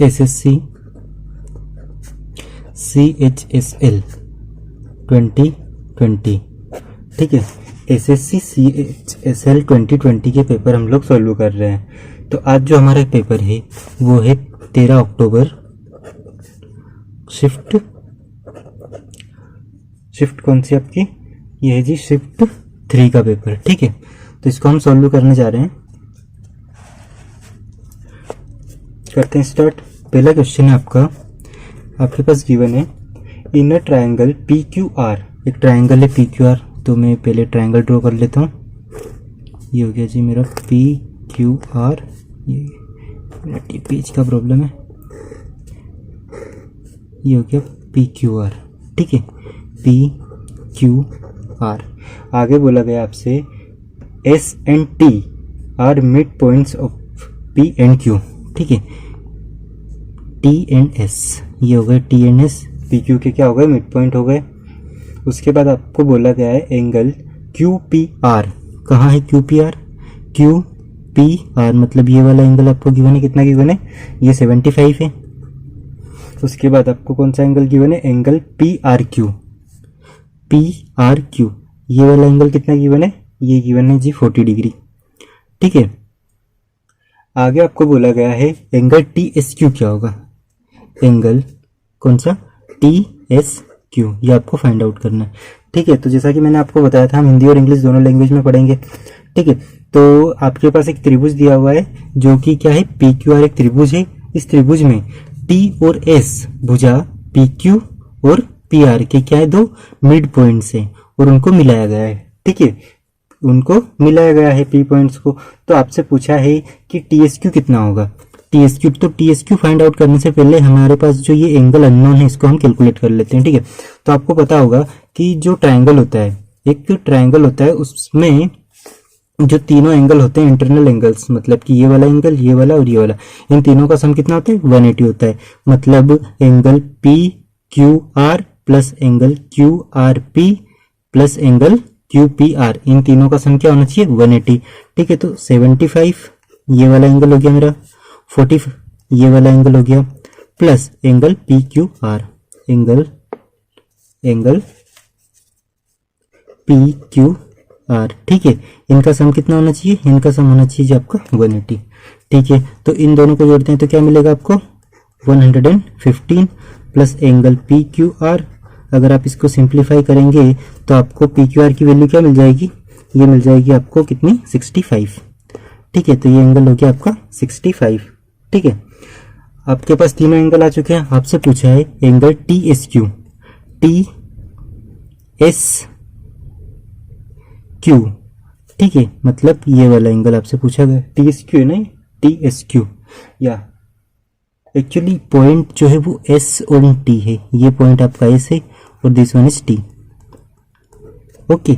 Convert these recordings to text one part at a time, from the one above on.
SSC CHSL 2020, ठीक है। SSC CHSL 2020 के पेपर हम लोग सॉल्व कर रहे हैं। तो आज जो हमारा पेपर है वो है 13 अक्टूबर, शिफ्ट कौन सी आपकी, ये है जी शिफ्ट 3 का पेपर, ठीक है। तो इसको हम सॉल्व करने जा रहे हैं, करते हैं स्टार्ट। पहला क्वेश्चन है आपके पास गिवन है इन अ ट्रायंगल PQR, एक ट्रायंगल है PQR। तो मैं पहले ट्रायंगल ड्रॉ कर लेता हूँ। ये हो गया जी मेरा PQR, ये मेरा पेज का प्रॉब्लम है, ये हो गया PQR, ठीक है। PQR आगे बोला गया आपसे S and T are mid points of P and Q, ठीक है। T and S, ये हो गए T and S, PQ के क्या हो गए, मिड पॉइंट हो गए। उसके बाद आपको बोला गया है एंगल QPR, कहाँ है QPR, QPR मतलब ये वाला एंगल आपको गिवन है, कितना गिवन है, ये 75 है। उसके बाद आपको कौन सा एंगल गिवन है, एंगल PRQ, ये वाला एंगल कितना गिवन है, ये गिवन है जी 40 डिग्री, ठीक है। आगे आपको बोला गया है एंगल TSQ क्या होगा, एंगल कौन सा, TSQ, ये आपको फाइंड आउट करना है, ठीक है। तो जैसा कि मैंने आपको बताया था हम हिंदी और इंग्लिश दोनों लैंग्वेज में पढ़ेंगे, ठीक है। तो आपके पास एक त्रिभुज दिया हुआ है जो कि क्या है, PQR एक त्रिभुज है। इस त्रिभुज में T और S भुजा PQ और PR के क्या है, दो मिड पॉइंट्स हैं और उनको मिलाया गया है, ठीक है, उनको मिलाया गया है P पॉइंट्स को। तो आपसे पूछा है कि TSQ कितना होगा, तो TSQ फाइंड आउट करने से पहले हमारे पास जो ये एंगल अननोन है इसको हम कैलकुलेट कर लेते हैं, ठीक है। तो आपको पता होगा कि जो ट्रायंगल होता है, एक ट्रायंगल होता है, उसमें जो तीनों एंगल होते हैं इंटरनल एंगल्स, मतलब कि ये वाला एंगल, ये वाला और ये वाला, इन तीनों का सम कितना होता है, 180 होता है। मतलब angle PQR plus angle QRP plus angle QPR, इन तीनों का सम क्या होना चाहिए, 180, ठीक है। तो 75 ये वाला एंगल हो गया मेरा, 40 ये वाला एंगल हो गया, plus angle PQR, angle PQR, ठीक है। इनका सम कितना होना चाहिए, इनका सम होना चाहिए जी आपका 180, ठीक है। तो इन दोनों को जोड़ते हैं तो क्या मिलेगा आपको, 115 प्लस एंगल PQR। अगर आप इसको सिंप्लीफाई करेंगे तो आपको PQR की वैल्यू क्या मिल जाएगी, ये मिल जाएगी आपको कितनी, 65, ठीक है। तो ये एंगल हो गया आपका 65, ठीक है। आपके पास तीनों एंगल आ चुके हैं। आपसे पूछा है एंगल TSQ, ठीक है, मतलब ये वाला एंगल आपसे पूछा गया, TSQ है ना, TSQ, या एक्चुअली पॉइंट जो है वो S और T है, ये पॉइंट आपका S है और this one is T, okay.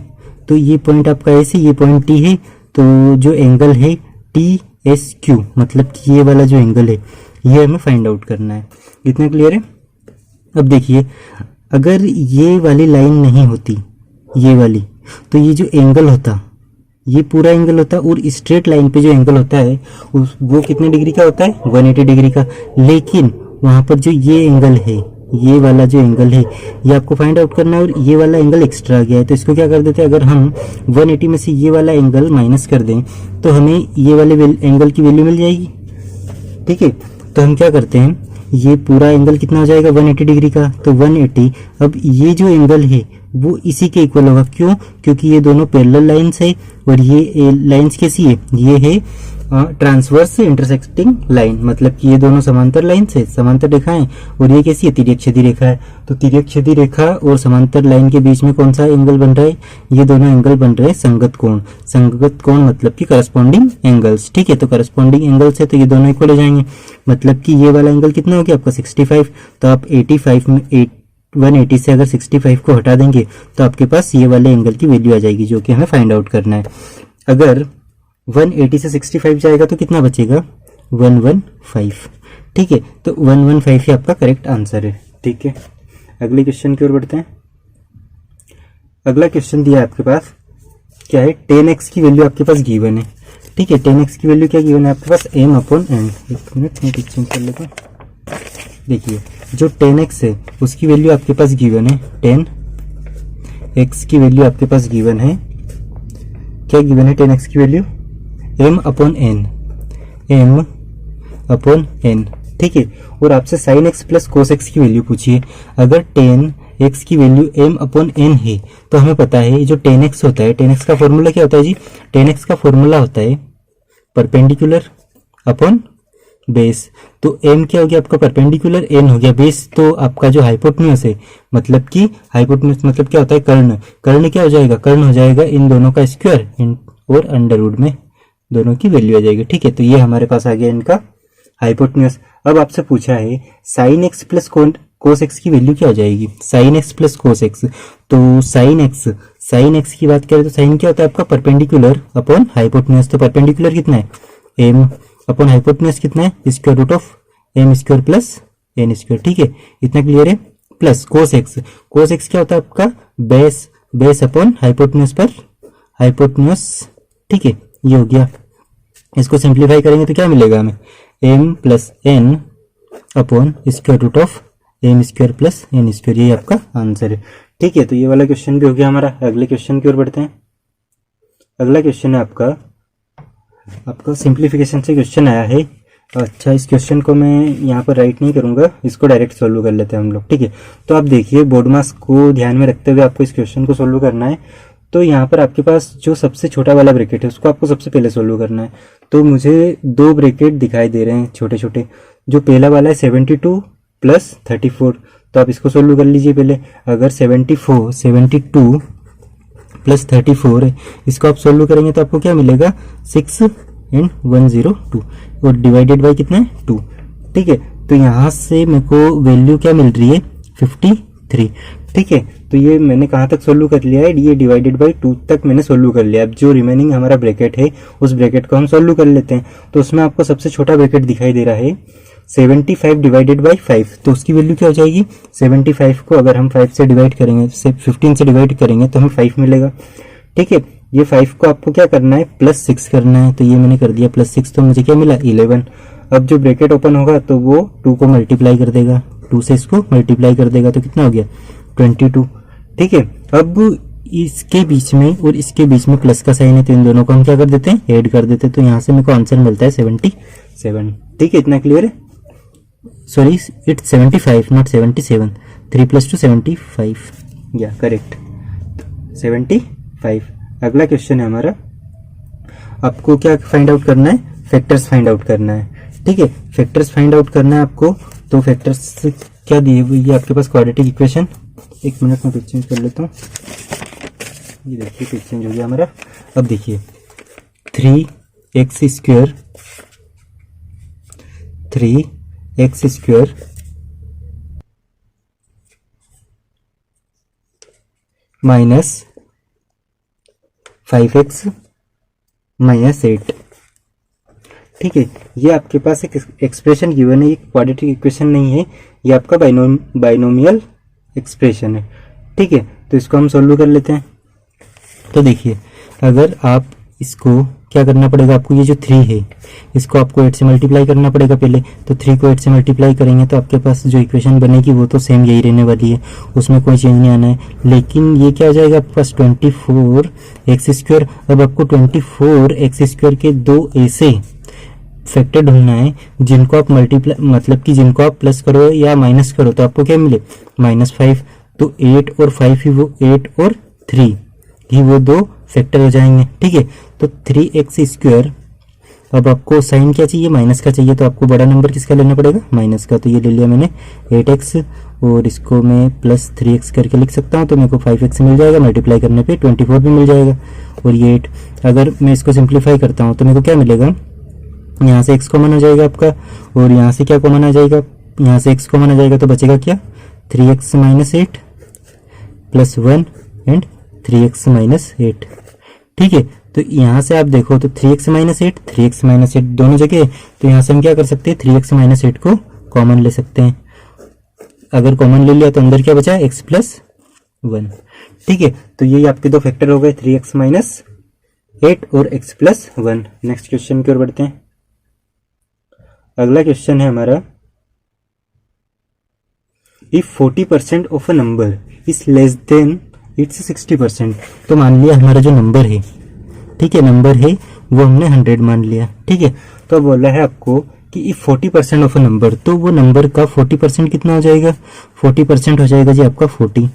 तो ये पॉइंट आपका S है, ये पॉइंट T है। तो जो एंगल है TSQ मतलब कि ये वाला जो एंगल है ये हमें फाइंड आउट करना है। इतना क्लियर है। अब देखिए, अगर ये वाली लाइन नहीं होती, ये वाली, तो ये जो एंगल होता, ये पूरा एंगल होता, और स्ट्रेट लाइन पे जो एंगल होता है वो कितने डिग्री का होता है, 180 डिग्री का। लेकिन वहां पर जो ये एंगल है, ये वाला जो एंगल है, ये आपको फाइंड आउट करना है, और ये वाला एंगल एक्स्ट्रा आ गया है। तो इसको क्या कर देते हैं, अगर हम 180 में से ये वाला एंगल माइनस कर दें तो हमें ये वाले एंगल की वैल्यू मिल जाएगी, ठीक है। तो हम क्या करते हैं, ये पूरा एंगल कितना हो जाएगा, 180 डिग्री का, तो 180। अब ये जो एंगल है वो इसी के इक्वल होगा, क्यों, क्योंकि ये दोनों पैरेलल लाइंस है, और ये लाइंस कैसी है, ये है ट्रांसवर्स इंटरसेक्टिंग लाइन, मतलब कि ये दोनों समांतर लाइन से समांतर रेखाएं, और ये कैसी है, तिर्यक-छेदी रेखा है। तो तिर्यक-छेदी रेखा और समांतर लाइन के बीच में कौन सा एंगल बन रहा है, ये दोनों एंगल बन रहे हैं संगत कोण। संगत कोण मतलब कि करस्पॉन्डिंग एंगल्स, ठीक है। तो करस्पॉन्डिंग एंगल्स है तो ये दोनों इक्वल हो जाएंगे, मतलब कि ये वाला एंगल कितना हो गया आपका 65। तो आप 85 में 180 से अगर 65 को हटा देंगे तो आपके पास ये वाले एंगल की वैल्यू आ जाएगी, जो कि हमें फाइंड आउट करना है। अगर 180 से 65 जाएगा तो कितना बचेगा, 115, ठीक है। तो 115 ही आपका करेक्ट आंसर है, ठीक है। अगले क्वेश्चन की ओर बढ़ते हैं। अगला क्वेश्चन दिया है आपके पास, क्या है, 10x की वैल्यू आपके पास गिवन है, ठीक है। 10x की वैल्यू क्या गिवन है आपके पास, m/n। एक मिनट मैं पिक्चर कर लेता हूँ। देखिए जो 10x है उसकी वैल्यू आपके पास गिवन है, 10x की वैल्यू आपके पास गिवन है, क्या गिवन है 10x की वैल्यू, m/n, m/n, ठीक है। और आपसे sin x plus cos x की वैल्यू पूछिए। अगर 10x की वैल्यू m/n है तो हमें पता है जो 10x होता है, 10x का फॉर्मूला क्या होता है जी, 10x का फॉर्मूला होता है परपेंडिकुलर अपॉन बेस। तो m क्या हो गया आपका परपेंडिकुलर, n हो गया बेस, तो आपका जो हाइपोटेन्यूज है मतलब कि हाइपोटेन्यूज मतलब क्या होता है, कर्ण, कर्ण क्या हो जाएगा, कर्ण हो जाएगा इन दोनों का स्क्वायर और अंडरवुड में दोनों की वैल्यू आ जाएगी, ठीक है। तो ये हमारे पास आ गया इनका हाइपोटेन्यूज। अब आपसे पूछा है sine x plus cos x की वैल्यू क्या हो जाएगी, sine x plus cos x. तो साइन एक्स की बात करें तो साइन क्या होता है आपका परपेंडिकुलर अपॉन हाइपोटेन्यूज। तो परपेंडिकुलर कितना है, एम अपॉन हाइपोटेन्यूज कितना है, square root of m square plus n square, ठीक है, इतना क्लियर है। प्लस कोस एक्स क्या होता है आपका बेस अपॉन हाइपोटेन्यूज पर हाइपोटेन्यूज, ठीक है, ये हो गया। इसको सिंप्लीफाई करेंगे तो क्या मिलेगा हमें, m plus n upon square root of m square plus n square, ये आपका आंसर है, ठीक है। तो ये वाला क्वेश्चन भी हो गया हमारा। अगले क्वेश्चन की ओर बढ़ते हैं। अगला क्वेश्चन है आपका सिंप्लीफिकेशन से क्वेश्चन आया है। अच्छा, इस क्वेश्चन को मैं यहाँ पर राइट नहीं करूंगा, इसको डायरेक्ट सॉल्व कर लेते हैं हम लोग, ठीक है। तो आप देखिए बोर्ड मास को ध्यान में रखते हुए आपको इस क्वेश्चन को सॉल्व करना है। तो यहाँ पर आपके पास जो सबसे छोटा वाला ब्रैकेट है उसको आपको सबसे पहले सॉल्व करना है। तो मुझे दो ब्रैकेट दिखाई दे रहे हैं छोटे छोटे। जो पहला वाला है 72 प्लस 34, तो आप इसको सॉल्व कर लीजिए पहले। अगर 72 प्लस 34 है, इसको आप सॉल्व करेंगे तो आपको क्या मिलेगा 6 एंड 102 और डिवाइडेड बाई कितना है 2, ठीक है। तो यहाँ से मेरे को वैल्यू क्या मिल रही है 53, ठीक है। तो ये मैंने कहाँ तक सोल्व कर लिया है, ये डिवाइडेड बाई 2 तक मैंने सोल्व कर लिया। अब जो रिमेनिंग हमारा ब्रैकेट है उस ब्रैकेट को हम सोल्व कर लेते हैं। तो उसमें आपको सबसे छोटा ब्रैकेट दिखाई दे रहा है 75 डिवाइडेड बाई 5, तो उसकी वैल्यू क्या हो जाएगी 75 को अगर हम 5 से डिवाइड करेंगे, 15 से डिवाइड करेंगे तो हमें 5 मिलेगा, ठीक है। ये 5 को आपको क्या करना है प्लस 6 करना है, तो ये मैंने कर दिया प्लस 6, तो मुझे क्या मिला 11। अब जो ब्रैकेट ओपन होगा तो वो 2 को मल्टीप्लाई कर देगा, 2 से इसको मल्टीप्लाई कर देगा तो कितना हो गया 22, ठीक है। अब इसके बीच में और इसके बीच में प्लस का साइन है, तो इन दोनों को हम क्या कर देते हैं ऐड कर देते हैं। तो यहाँ से मेरे को आंसर मिलता है 77, ठीक है, इतना क्लियर है। सॉरी इट्स 75 नॉट 77, 3 + 2 75, या करेक्ट 75। अगला क्वेश्चन है हमारा, आपको क्या फाइंड आउट करना है, फैक्टर्स फाइंड आउट करना है, ठीक है। फैक्टर्स फाइंड आउट करना है आपको। तो फैक्टर्स क्या दिए हुए, ये आपके पास क्वाड्रेटिक इक्वेशन, एक मिनट में पिक चेंज कर लेता हूँ। ये देखिए पिक चेंज हो गया हमारा। अब देखिए 3x square minus 5x minus 8, ठीक है। ये आपके पास एक एक्सप्रेशन गिवन है, ये क्वाड्रेटिक इक्वेशन नहीं है, ये आपका बाइनोमियल एक्सप्रेशन है, ठीक है। तो इसको हम सॉल्व कर लेते हैं। तो देखिए अगर आप इसको क्या करना पड़ेगा आपको, ये जो 3 है इसको आपको 8 से मल्टीप्लाई करना पड़ेगा पहले। तो 3 को 8 से मल्टीप्लाई करेंगे तो आपके पास जो इक्वेशन बनेगी वो तो सेम यही रहने वाली है, उसमें कोई चेंज नहीं आना है। लेकिन ये क्या हो जाएगा आपके पास 24x स्क्वायर। अब आपको 24x स्क्वायर के दो ऐसे फैक्टर ढूंढना है जिनको आप मल्टीप्लाई मतलब कि जिनको आप प्लस करो या माइनस करो तो आपको क्या मिले -5। तो 8 और 5 ही वो 8 और 3 ही वो दो फैक्टर हो जाएंगे, ठीक है। तो 3x स्क्वायर, अब आपको साइन क्या चाहिए माइनस का चाहिए, तो आपको बड़ा नंबर किसका लेना पड़ेगा माइनस का। तो ये ले लिया मैंने 8x और इसको मैं प्लस 3x करके लिख सकता हूँ, तो मेरे को 5x मिल जाएगा, मल्टीप्लाई करने पे 24 भी मिल जाएगा और ये 8। अगर मैं इसको सिंप्लीफाई करता हूँ तो मेरे को क्या मिलेगा, यहाँ से x कॉमन हो जाएगा आपका और यहाँ से क्या कॉमन आ जाएगा, यहाँ से x कॉमन आ जाएगा तो बचेगा क्या 3x minus 8 plus 1 and 3x minus 8, ठीक है। तो यहाँ से आप देखो तो 3x माइनस 8 दोनों जगह, तो यहाँ से हम क्या कर सकते हैं 3x माइनस 8 को कॉमन ले सकते हैं। अगर कॉमन ले लिया तो अंदर क्या बचा x प्लस 1, ठीक है। तो ये आपके दो फैक्टर हो गए 3x माइनस 8 और x प्लस 1। नेक्स्ट क्वेश्चन की ओर बढ़ते हैं। अगला क्वेश्चन है हमारा if 40% of a number is less than it's 60%। तो मान लिया हमारा जो नंबर है, ठीक है, नंबर है वो हमने 100 मान लिया, ठीक है। तो बोला है आपको कि इफ 40% ऑफ अ नंबर, तो वो नंबर का 40% कितना हो जाएगा, 40% हो जाएगा जी आपका 40,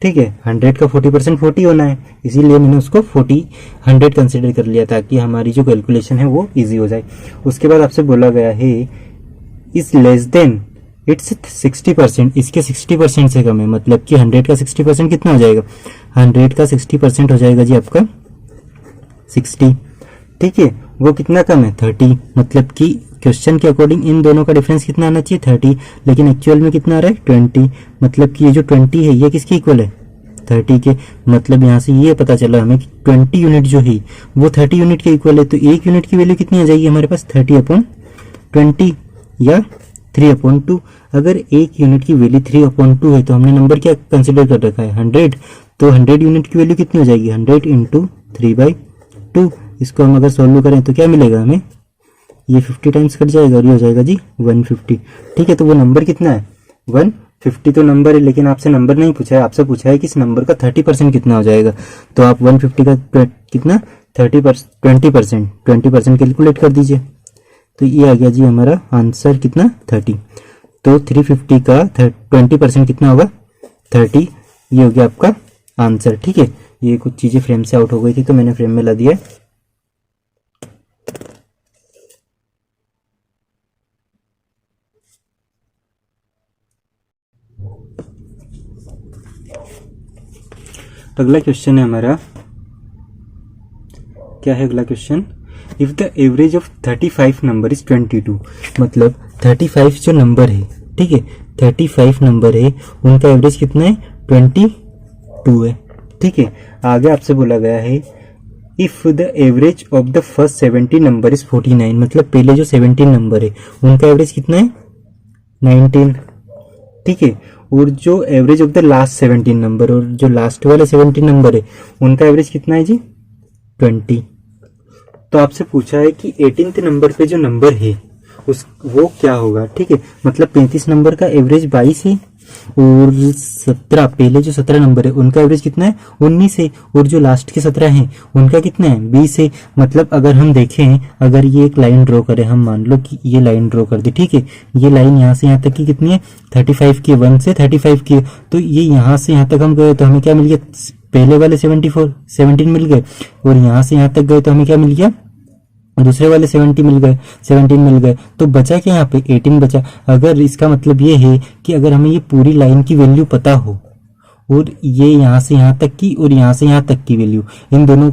ठीक है। 100 का 40% 40 होना है, इसीलिए मैंने उसको 100 कंसिडर कर लिया ताकि हमारी जो कैलकुलेशन है वो इजी हो जाए। उसके बाद आपसे बोला गया है इज लेस देन इट्स 60%, इसके 60% से कम है, मतलब कि 100 का 60% कितना हो जाएगा, 100 का 60% हो जाएगा जी आपका 60, ठीक है। वो कितना कम है, 30, मतलब कि क्वेश्चन के अकॉर्डिंग इन दोनों का डिफरेंस कितना आना चाहिए, 30, लेकिन एक्चुअल में कितना आ रहा है, 20, मतलब कि ये जो 20 है ये किसके इक्वल है, 30 के। मतलब यहाँ से ये पता चला हमें कि 20 यूनिट जो है वो 30 यूनिट के इक्वल है। तो एक यूनिट की वैल्यू कितनी आ जाएगी हमारे पास, 30/20 या 3/2। अगर एक यूनिट की वैल्यू 3/2 है तो हमने नंबर क्या कंसिडर कर रखा है, 100। तो 100 यूनिट की वैल्यू कितनी हो जाएगी, 100 × 3/2। इसको हम अगर सॉल्व करें तो क्या मिलेगा हमें, ये 50 टाइम्स कट जाएगा और ये हो जाएगा जी 150, ठीक है। तो वो नंबर कितना है, 150 तो नंबर है, लेकिन आपसे नंबर नहीं पूछा है, आपसे पूछा है कि इस नंबर का 30% कितना हो जाएगा। तो आप 150 का कितना 20% कैलकुलेट कर दीजिए। तो ये आ गया जी हमारा आंसर कितना, 30। तो 350 का 20% कितना होगा, 30। ये हो गया आपका आंसर, ठीक है। ये कुछ चीज़ें फ्रेम से आउट हो गई थी तो मैंने फ्रेम में ला दिया है। तो अगला क्वेश्चन है हमारा, क्या है अगला question, if the average of 35 number is 22, मतलब 35 जो नंबर है, ठीक है, 35 नंबर है, उनका एवरेज कितना है, 22 है, ठीक है। आगे आपसे बोला गया है if the average of the first 70 number is 49, मतलब पहले जो 17 नंबर है उनका एवरेज कितना है, 19, ठीक है। और जो average of the last 17 number, और जो लास्ट वाले 17 नंबर है उनका एवरेज कितना है जी, 20। तो आपसे पूछा है कि 18th नंबर पे जो नंबर है उस वो क्या होगा, ठीक है। मतलब 35 नंबर का एवरेज 22 है, और 17 पहले जो 17 नंबर है उनका एवरेज कितना है, 19 है, और जो लास्ट के 17 हैं उनका कितना है, 20 है। मतलब अगर हम देखें, अगर ये एक लाइन ड्रॉ करें, हम मान लो कि ये लाइन ड्रॉ कर दी, ठीक है। ये लाइन यहाँ से यहाँ तक की कितनी है, 35 की, 1 से 35 की। तो ये यहाँ से यहाँ तक हम गए तो हमें क्या मिल गया, पहले वाले 17 मिल गए, और यहाँ से यहाँ तक गए तो हमें क्या मिल गया, दूसरे वाले 17 मिल गए। तो बचा क्या यहाँ पे, 18 बचा। अगर इसका मतलब ये है कि अगर हमें ये पूरी लाइन की वैल्यू पता हो, और ये यहाँ से यहाँ तक की और यहाँ से यहाँ तक की वैल्यू, इन दोनों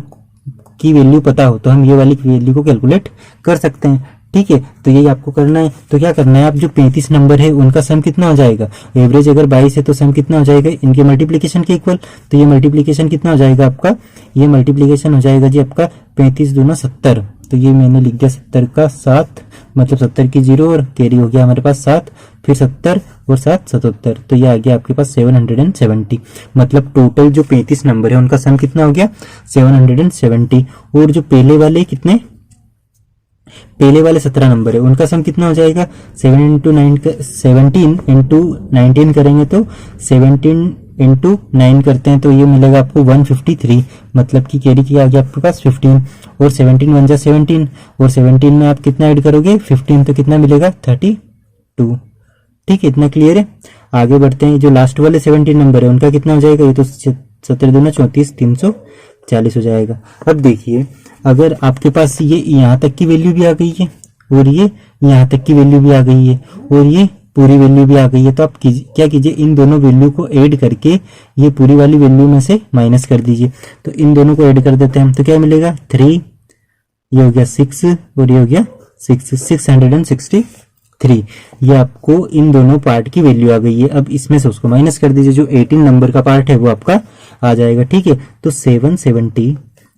की वैल्यू पता हो, तो हम ये वाली वैल्यू को कैलकुलेट कर सकते हैं, ठीक है। तो यही आपको करना है। तो क्या करना है, आप जो 35 नंबर है उनका सम कितना हो जाएगा, एवरेज अगर 22 है तो सम कितना हो जाएगा, इनके मल्टीप्लीकेशन के इक्वल। तो ये मल्टीप्लीकेशन कितना हो जाएगा आपका, ये मल्टीप्लीकेशन हो जाएगा जी आपका 35 दूना 70। तो ये मैंने लिख दिया 70 का 7, मतलब 70 की 0 और कैरी हो गया हमारे पास 7, फिर 70 और 7 77। तो ये आ गया आपके पास 770। मतलब टोटल जो 35 नंबर है उनका सम कितना हो गया, 770। और जो पहले वाले कितने, पहले वाले 17 नंबर है उनका सम कितना हो जाएगा, 17 इंटू 19 करेंगे तो 17 इंटू 9 करते हैं तो ये मिलेगा आपको 153। मतलब कि कैरी किया गया आपके पास 15, और 17 1 जा 17, और 17 में आप कितना ऐड करोगे 15, तो कितना मिलेगा 32, ठीक है। इतना क्लियर है। आगे बढ़ते हैं, जो लास्ट वाले 17 नंबर है उनका कितना हो जाएगा, ये तो 17 दूना 34, 340 हो जाएगा। अब देखिए, अगर आपके पास ये यहाँ तक की वैल्यू भी आ गई है, और ये यहाँ तक की वैल्यू भी आ गई है, और ये पूरी वैल्यू भी आ गई है, तो आप क्या कीजिए, इन दोनों वैल्यू को ऐड करके ये पूरी वाली वैल्यू में से माइनस कर दीजिए। तो इन दोनों को ऐड कर देते हैं हम, तो क्या मिलेगा 3, ये हो गया 6, और ये हो गया 663। ये आपको इन दोनों पार्ट की वैल्यू आ गई है। अब इसमें से उसको माइनस कर दीजिए, जो 18 नंबर का पार्ट है वो आपका आ जाएगा, ठीक है। तो 770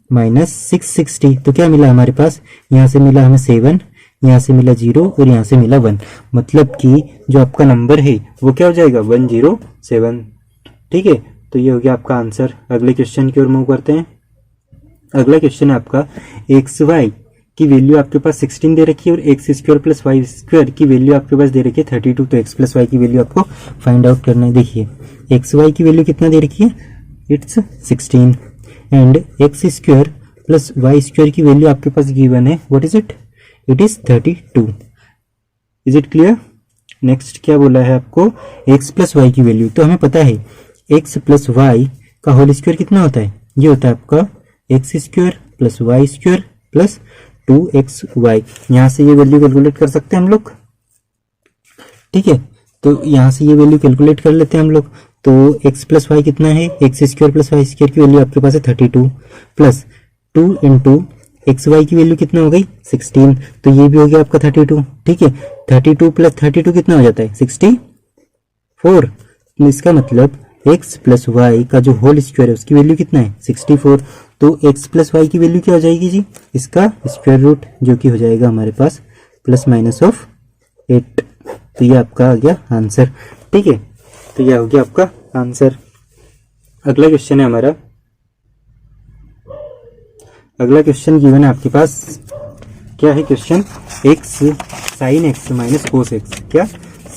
माइनस 660, तो क्या मिला हमारे पास, यहाँ से मिला हमें 7, यहाँ से मिला 0, और यहाँ से मिला 1। मतलब कि जो आपका नंबर है वो क्या हो जाएगा, 107, ठीक है। तो ये हो गया आपका आंसर। अगले क्वेश्चन की ओर मूव करते हैं। अगला क्वेश्चन है आपका, XY की वैल्यू आपके पास 16 दे रखी है और x square plus y square की वैल्यू आपके पास दे रखी है 32। तो एक्स प्लस वाई की वैल्यू आपको फाइंड आउट करना है। देखिए एक्स वाई की वैल्यू कितना दे रखी है, it's 16 and x square plus y square की वैल्यू आपके पास गिवन है, what is it, it is 32। Is it clear. Next क्या बोला है आपको, एक्स प्लस वाई की वैल्यू। तो हमें पता है एक्स प्लस वाई का होल स्क्वायर कितना होता है, ये होता है आपका x square plus y square plus 2xy। यहाँ से ये वैल्यू कैलकुलेट कर सकते हैं हम लोग, ठीक है। तो यहाँ से ये वैल्यू कैलकुलेट कर लेते हैं हम लोग। तो x प्लस वाई कितना है, x square plus y square की वैल्यू आपके पास है 32 प्लस 2 इंटू एक्स वाई की वैल्यू कितना हो गई 16। तो ये भी हो गया आपका 32, ठीक है। 32 प्लस 32 कितना हो जाता है 64। इसका मतलब x प्लस वाई का जो होल स्क्वायर है उसकी वैल्यू कितना है 64। तो x प्लस वाई की वैल्यू क्या हो जाएगी जी, इसका स्क्वायर रूट, जो कि हो जाएगा हमारे पास प्लस माइनस ऑफ 8। तो ये आपका आ गया आंसर, ठीक है। तो यह हो गया आपका आंसर। अगला क्वेश्चन है हमारा, अगला क्वेश्चन गिवन है आपके पास, क्या है question, X sine X minus cos X. क्या,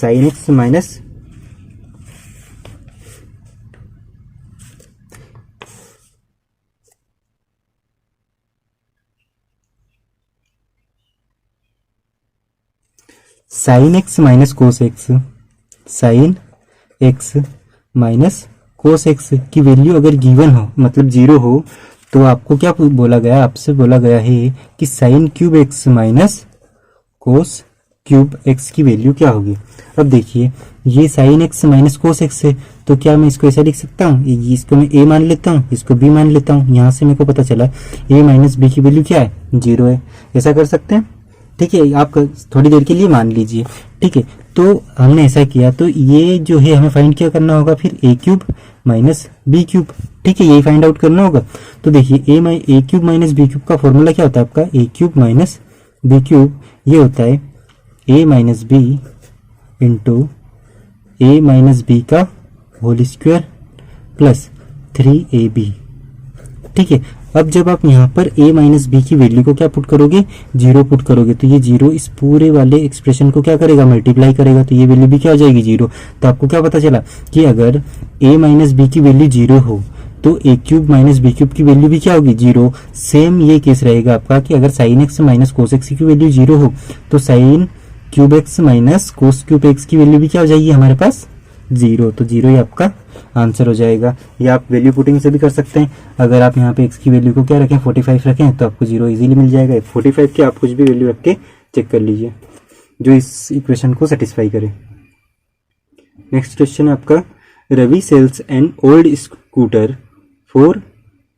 sine X minus sine X minus cos X, sine X minus cos x की वैल्यू अगर गिवन हो, मतलब 0 हो, तो आपको क्या बोला गया, आपसे बोला गया है कि sine cube x minus cos cube x की वैल्यू क्या होगी। अब देखिए ये sign X minus cos x है, तो क्या मैं इसको ऐसा लिख सकता हूँ, इसको मैं a मान लेता हूँ, इसको b मान लेता हूँ। यहाँ से मेरे को पता चला a माइनस बी की वैल्यू क्या है, 0 है। ऐसा कर सकते हैं, ठीक है। आप थोड़ी देर के लिए मान लीजिए, ठीक है। तो हमने ऐसा किया, तो ये जो है हमें फाइंड क्या करना होगा फिर, a cube minus b cube, ठीक है, यही फाइंड आउट करना होगा। तो देखिए a cube minus b cube का फॉर्मूला क्या होता है आपका, a cube minus b cube, ये होता है a minus b into a minus b का होल स्क्वायर प्लस 3ab, ठीक है। अब जब आप यहाँ पर a माइनस बी की वैल्यू को क्या पुट करोगे, 0 पुट करोगे, तो ये 0 इस पूरे वाले एक्सप्रेशन को क्या करेगा, मल्टीप्लाई करेगा, तो ये वैल्यू भी क्या हो जाएगी 0। तो आपको क्या पता चला कि अगर a माइनस बी की वैल्यू 0 हो तो a cube minus b cube की वैल्यू भी क्या होगी 0। सेम ये केस रहेगा आपका कि अगर sign X minus cos x की वैल्यू 0 हो तो sine cube x minus cos cube x की वैल्यू भी क्या हो जाएगी हमारे पास 0। तो 0 ही आपका आंसर हो जाएगा। या आप वैल्यू पुटिंग से भी कर सकते हैं। अगर आप यहाँ पे x की वैल्यू को क्या रखें 45 रखें तो आपको 0 इजीली मिल जाएगा। 45 के आप कुछ भी वैल्यू रख के चेक कर लीजिए जो इस इक्वेशन को सेटिस्फाई करे। नेक्स्ट क्वेश्चन है आपका, Ravi sells an old scooter for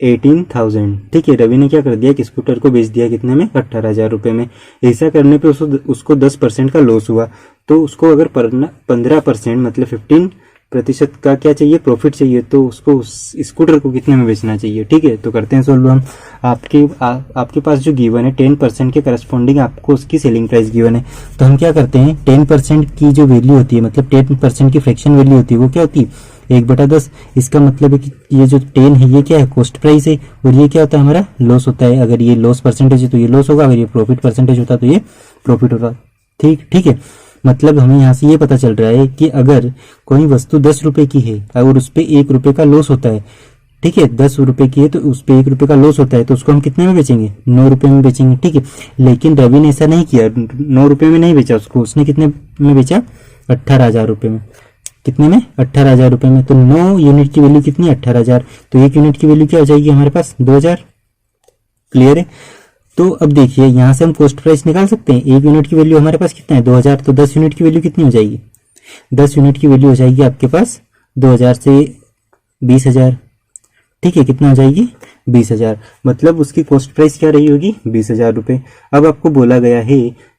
18,000। ठीक है, रवि ने क्या कर दिया कि स्कूटर को बेच दिया कितने में, 18,000 रुपये में। ऐसा करने पे उसको 10% का लॉस हुआ, तो उसको अगर 15% मतलब 15% का क्या चाहिए, प्रॉफिट चाहिए, तो उसको उस स्कूटर को कितने में बेचना चाहिए। ठीक है, तो करते हैं सोल्व हम। आपके पास जो गिवन है 10% के करस्पॉन्डिंग आपको उसकी सेलिंग प्राइस गिवन है, तो हम क्या करते हैं 10% की जो वैल्यू होती है, मतलब 10% की फ्रैक्शन वैल्यू होती है, वो क्या होती है 1/10। इसका मतलब है कि ये जो 10 है ये क्या है, कॉस्ट प्राइस है, और ये क्या होता है हमारा लॉस होता है। अगर ये लॉस परसेंटेज है तो ये लॉस होगा, अगर ये प्रॉफिट परसेंटेज होता तो ये प्रॉफिट होगा। ठीक है, मतलब हमें यहाँ से ये पता चल रहा है कि अगर कोई वस्तु 10 रुपए की है और उस पर 1 रुपए का लॉस होता है, ठीक है, 10 रुपए की है तो उस पर 1 रुपए का लॉस होता है, तो उसको हम कितने में बेचेंगे, 9 रुपए में बेचेंगे। ठीक है, लेकिन रवि ने ऐसा नहीं किया, 9 रुपए में नहीं बेचा उसको, उसने कितने में बेचा 18,000 रुपए में। कितने में, 18,000 रुपए में। तो 9 यूनिट की वैल्यू कितनी, 18,000, तो 1 यूनिट की वैल्यू क्या हो जाएगी हमारे पास 2,000। क्लियर है। तो अब देखिए यहाँ से हम कॉस्ट प्राइस निकाल सकते हैं। 1 यूनिट की वैल्यू हमारे पास कितना है 2,000, तो 10 यूनिट की वैल्यू कितनी हो जाएगी, 10 यूनिट की वैल्यू हो जाएगी आपके पास 2,000 से 20,000। ठीक है, कितना हो जाएगी 20,000, मतलब उसकी कॉस्ट प्राइस क्या रही होगी 20,000 रुपए। अब आपको बोला गया है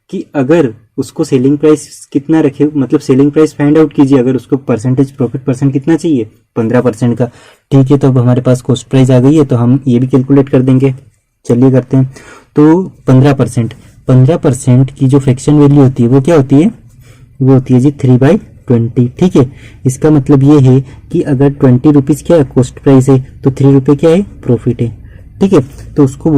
कि अगर उसको सेलिंग प्राइस कितना रखे, मतलब सेलिंग प्राइस फाइंड आउट कीजिए, अगर उसको परसेंटेज प्रॉफिट परसेंट कितना चाहिए 15% का। ठीक है, तो अब हमारे पास कॉस्ट प्राइस आ गई है, तो हम ये भी कैलकुलेट कर देंगे। चलिए करते हैं। तो 15% की जो फ्रैक्शन वैल्यू होती है वो क्या होती है, वो होती है जी 3/20। ठीक है, इसका मतलब ये है कि अगर 20 रुपीज क्या है कॉस्ट प्राइस है, तो 3 रुपए क्या है प्रॉफिट है। ठीक है, तो उसको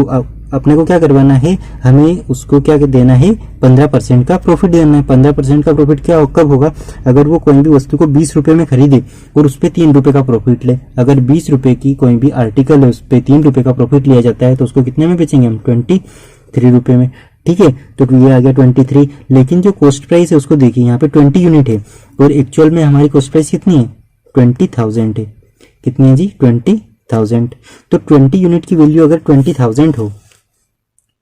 अपने को क्या करवाना है, हमें उसको क्या देना है, 15% का प्रॉफिट देना है। 15% का प्रॉफिट क्या कब होगा, अगर वो कोई भी वस्तु को 20 रुपए में खरीदे और उस पर 3 रुपए का प्रॉफिट ले। अगर 20 रुपए की कोई भी आर्टिकल है, उस पर 3 रुपए का प्रॉफिट लिया जाता है, तो उसको कितने में बेचेंगे हम, 23 रुपए में। ठीक है, तो ये आ गया 23। लेकिन जो कॉस्ट प्राइस है उसको देखिए, यहाँ पे 20 यूनिट है और एक्चुअल में हमारी कॉस्ट प्राइस कितनी है, 20,000 है। कितनी है जी, 20,000। तो 20 यूनिट की वैल्यू अगर 20,000 हो,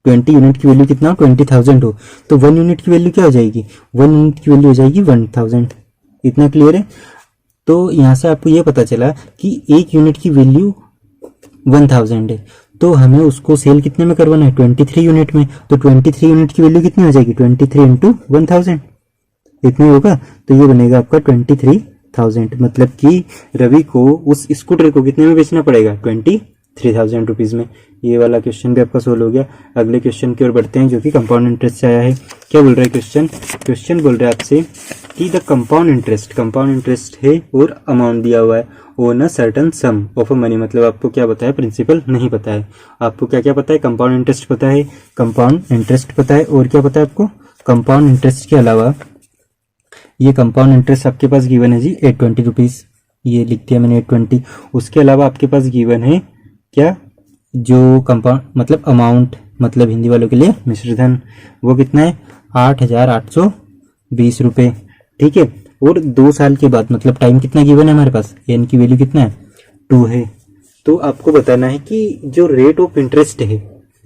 20 यूनिट की वैल्यू कितना, 20,000 हो, तो 1 यूनिट की वैल्यू क्या हो जाएगी, 1 यूनिट की वैल्यू हो जाएगी 1000। इतना क्लियर है। तो यहाँ से आपको ये पता चला कि 1 यूनिट की वैल्यू 1000 है, तो हमें उसको सेल कितने में करवाना है, 23 यूनिट में। तो 23 यूनिट की वैल्यू कितनी हो जाएगी, 23 इंटू 1000, इतनी होगा। तो ये बनेगा आपका 23,000। मतलब कि रवि को उस स्कूटर को कितने में बेचना पड़ेगा, 23,000 रुपीज में। ये वाला क्वेश्चन भी आपका सोल्व हो गया। अगले क्वेश्चन की ओर बढ़ते हैं, जो कि कंपाउंड इंटरेस्ट से आया है। क्या बोल रहा है क्वेश्चन, क्वेश्चन बोल रहा है आपसे कि द कंपाउंड इंटरेस्ट है और अमाउंट दिया हुआ है own a certain some of a money. मतलब आपको क्या पता है, प्रिंसिपल नहीं पता है। आपको क्या क्या पता है, कंपाउंड इंटरेस्ट पता है, कंपाउंड इंटरेस्ट पता है, और क्या पता है आपको, कंपाउंड इंटरेस्ट के अलावा ये कंपाउंड इंटरेस्ट आपके पास गिवन है जी 820 रुपीज, ये लिख दिया मैंने 820। उसके अलावा आपके पास गिवन है क्या, जो कंपाउंड मतलब अमाउंट, मतलब हिंदी वालों के लिए मिश्रधन, वो कितना है, 8,820 रुपये। ठीक है, और 2 साल के बाद मतलब टाइम कितना गिवन है हमारे पास, एन की वैल्यू कितना है, 2 है। तो आपको बताना है कि जो रेट ऑफ इंटरेस्ट है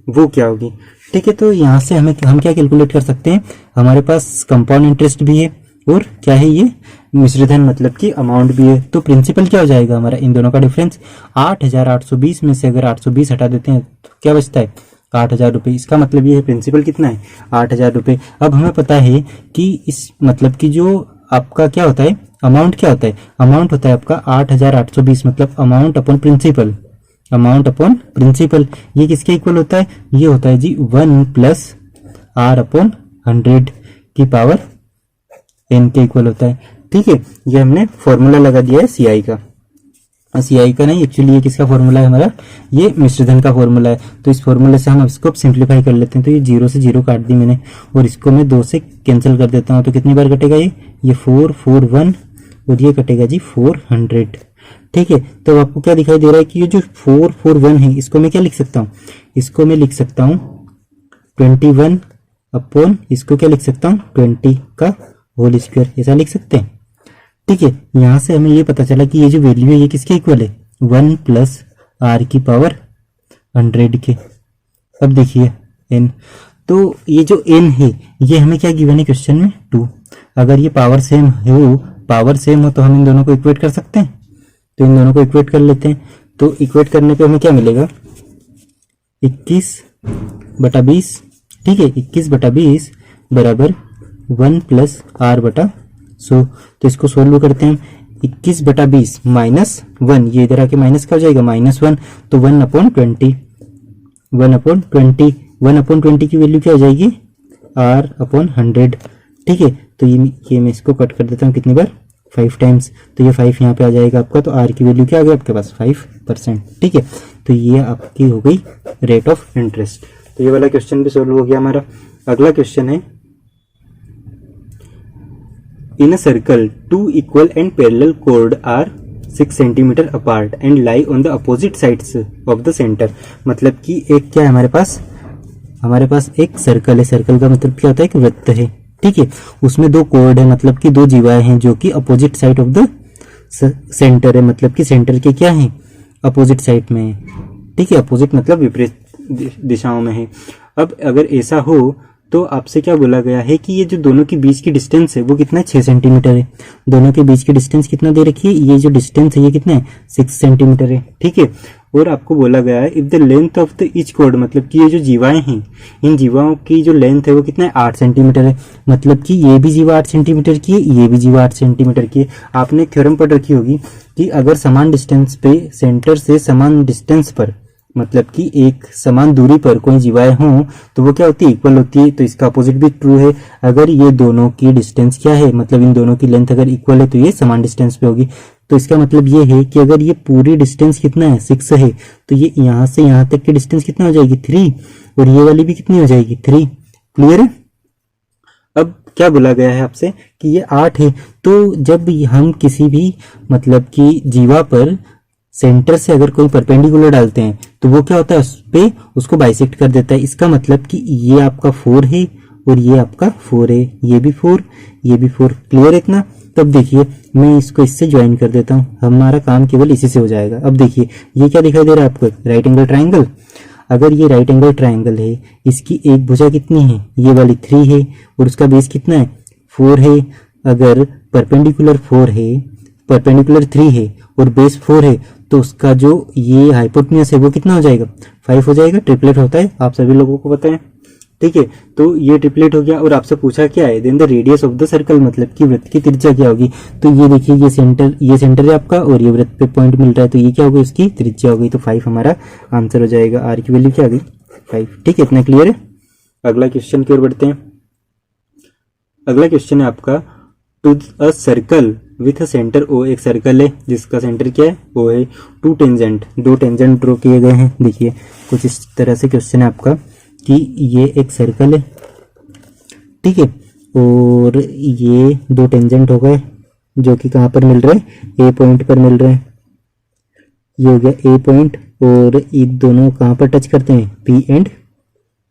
वो क्या होगी। ठीक है, तो यहाँ से हम क्या कैलकुलेट कर सकते हैं, हमारे पास कंपाउंड इंटरेस्ट भी है और क्या है ये मिश्रधन, मतलब कि अमाउंट भी है। तो प्रिंसिपल क्या हो जाएगा हमारा, इन दोनों का डिफरेंस। 8,820 में से अगर 820 हटा देते हैं तो क्या बचता है, 8,000 रुपये। इसका मतलब ये है प्रिंसिपल कितना है, 8,000 रुपये। अब हमें पता है कि इस मतलब कि जो आपका क्या होता है, अमाउंट क्या होता है, अमाउंट होता है आपका 8,820, मतलब amount upon principal, amount upon principal. ये किसके इक्वल होता है, ये होता है जी 1 प्लस आर अपॉन 100 की पावर n के इक्वल होता है। ठीक है, ये हमने फॉर्मूला लगा दिया है सीआई का, सीआई का नहीं, एक्चुअली ये किसका फॉर्मूला है हमारा, ये मिश्रधन का फॉर्मूला है। तो इस फॉर्मूले से हम इसको सिंप्लीफाई कर लेते हैं। तो ये 0 से 0 काट दी मैंने और इसको मैं 2 से कैंसिल कर देता हूँ। तो कितनी बार कटेगा ये 441 और ये कटेगा जी 400। ठीक है, तो आपको क्या दिखाई दे रहा है कि ये जो 441 है, इसको मैं क्या लिख सकता हूँ, इसको मैं लिख सकता हूँ 21 अपॉन, इसको क्या लिख सकता हूँ 20 का होल स्क्वायर, ऐसा लिख सकते हैं। ठीक है, यहां से हमें ये पता चला कि ये जो वैल्यू है ये किसके इक्वल है, 1 प्लस आर की पावर 100 के। अब देखिए n, तो ये जो n है ये हमें क्या गिवन है क्वेश्चन में, 2। अगर ये पावर सेम हो तो हम इन दोनों को इक्वेट कर सकते हैं। तो इन दोनों को इक्वेट कर लेते हैं। तो इक्वेट करने पे हमें क्या मिलेगा, 21/20। ठीक है, 21/20 बराबर 1 प्लस आर बटा 100। तो इसको सोल्व करते हैं हम। 21/20 माइनस 1, ये इधर आके माइनस का हो जाएगा, -1। तो 1/20, 1/20 की वैल्यू क्या हो जाएगी, r/100। ठीक है, तो ये मैं इसको कट कर देता हूँ कितनी बार, 5 टाइम्स। तो ये 5 यहाँ पे आ जाएगा आपका। तो r की वैल्यू क्या आ गई आपके पास, 5%। ठीक है, तो ये आपकी हो गई रेट ऑफ इंटरेस्ट। तो ये वाला क्वेश्चन भी सोल्व हो गया हमारा। अगला क्वेश्चन है, in a circle, 2 equal and parallel chords are 6 centimeter apart and lie on the opposite sides of the center। मतलब कि एक क्या है हमारे पास एक सर्कल है। सर्कल का मतलब क्या होता है, एक वृत्त है। ठीक है, उसमें 2 कोड है, मतलब कि 2 जीवाएं हैं जो कि opposite side of the centre है। मतलब कि सेंटर के क्या है, अपोजिट साइड में है। ठीक है, अपोजिट मतलब विपरीत दिशाओं में है। अब अगर ऐसा हो तो आपसे क्या बोला गया है कि ये जो दोनों के बीच की डिस्टेंस है वो कितना है, 6 सेंटीमीटर है। दोनों के बीच की डिस्टेंस कितना दे रखी है, ये जो डिस्टेंस है ये कितना है, 6 सेंटीमीटर है। ठीक है, और आपको बोला गया है if the length of the each code, मतलब कि ये जो जीवाएं हैं, इन जीवाओं की जो लेंथ है वो कितना है, 8 सेंटीमीटर है। मतलब कि ये भी जीवा 8 सेंटीमीटर की है, ये भी जीवा 8 सेंटीमीटर की है। आपने थ्योरम पढ़ रखी होगी कि अगर समान डिस्टेंस पे, सेंटर से समान डिस्टेंस पर, मतलब कि एक समान दूरी पर कोई जीवाएं हों तो वो क्या होती है, इक्वल होती है। तो इसका अपोजिट भी ट्रू है। अगर ये दोनों की डिस्टेंस क्या है, मतलब इन दोनों की लेंथ अगर इक्वल है तो ये समान डिस्टेंस पे होगी। तो इसका मतलब ये है कि अगर ये पूरी डिस्टेंस कितना है 6 है, तो ये यहाँ से यहाँ तक की डिस्टेंस कितना हो जाएगी 3, और ये वाली भी कितनी हो जाएगी 3। क्लियर है। अब क्या बोला गया है आपसे कि ये 8 है, तो जब हम किसी भी मतलब कि जीवा पर सेंटर से अगर कोई परपेंडिकुलर डालते हैं तो वो क्या होता है, उस पे उसको बाइसेक्ट कर देता है। इसका मतलब कि ये आपका 4 है और ये आपका 4 है, ये भी 4, ये भी 4। क्लियर है इतना। तब देखिए मैं इसको इससे ज्वाइन कर देता हूँ, हमारा काम केवल इसी से हो जाएगा। अब देखिए ये क्या दिखाई दे रहा है आपको, राइट एंगल ट्राइंगल। अगर ये राइट एंगल ट्राइंगल है, इसकी एक भुजा कितनी है, ये वाली 3 है, और उसका बेस कितना है 4 है। अगर परपेंडिकुलर 4 है, परपेंडिकुलर 3 है और बेस 4 है, तो उसका जो ये हाइपोटेन्यूज है वो कितना हो जाएगा 5 हो जाएगा। ट्रिपलेट होता है, आप सभी लोगों को पता है। ठीक है, तो ये ट्रिपलेट हो गया। और आपसे पूछा क्या है, then the radius of the circle, मतलब कि वृत्त की त्रिज्या क्या होगी। तो ये देखिए ये सेंटर है आपका और ये वृत्त पे पॉइंट मिल रहा है, तो ये क्या होगी, इसकी त्रिज्या हो गई। तो 5 हमारा आंसर हो जाएगा। आर की वैल्यू क्या आ गई 5। ठीक है, इतना क्लियर है। अगला क्वेश्चन की ओर बढ़ते हैं। अगला क्वेश्चन है आपका, to a circle with a centre O, एक सर्कल है जिसका सेंटर क्या है ओ है। दो टेंजेंट ड्रॉ किए गए हैं। देखिए कुछ इस तरह से क्वेश्चन है आपका कि ये एक सर्कल है, ठीक है, और ये 2 टेंजेंट हो गए जो कि कहाँ पर मिल रहे हैं, ए पॉइंट पर मिल रहे हैं। ये हो गया ए पॉइंट, और ये दोनों कहाँ पर टच करते हैं, पी एंड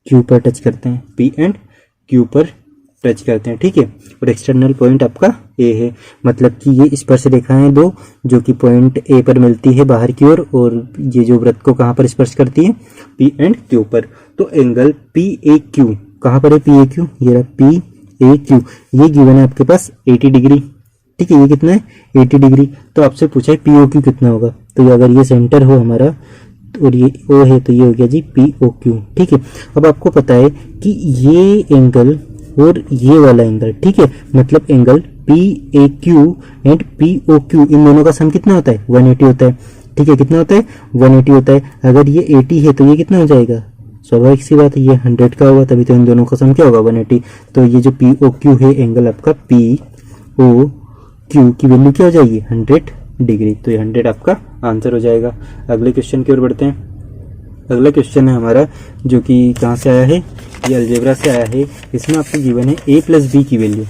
क्यू पर टच करते हैं, पी एंड क्यू पर टच करते हैं। ठीक है, और एक्सटर्नल पॉइंट आपका ए है, मतलब कि ये स्पर्श रेखाएं दो जो कि पॉइंट ए पर मिलती है बाहर की ओर, और ये जो वृत्त को कहाँ पर स्पर्श करती है, पी एंड क्यू पर। तो एंगल पी ए क्यू कहाँ पर है, पी ए क्यू, ये रहा पी ए क्यू, ये गिवन है आपके पास 80 डिग्री। ठीक है, ये कितना है 80 डिग्री। तो आपसे पूछा है पी ओ क्यू कितना होगा, तो अगर ये सेंटर हो हमारा और ये ओ है, तो ये हो गया जी पी ओ क्यू। ठीक है, अब आपको पता है कि ये एंगल और ये वाला एंगल, ठीक है, मतलब angle P A Q and P O Q, इन दोनों का सम कितना होता है 180 होता है। ठीक है, कितना होता है 180 होता है। अगर ये 80 है तो ये कितना हो जाएगा, स्वाभाविक सी बात है ये 100 का होगा, तभी तो इन दोनों का सम क्या होगा 180। तो ये जो पी ओ क्यू है एंगल आपका पी ओ क्यू की वैल्यू क्या हो जाएगी 100 डिग्री। तो ये 100 आपका आंसर हो जाएगा। अगले क्वेश्चन की ओर बढ़ते हैं। अगला क्वेश्चन है हमारा जो कि कहाँ से आया है, ये अलजेब्रा से आया है। इसमें आपको गिवन है a प्लस बी की वैल्यू।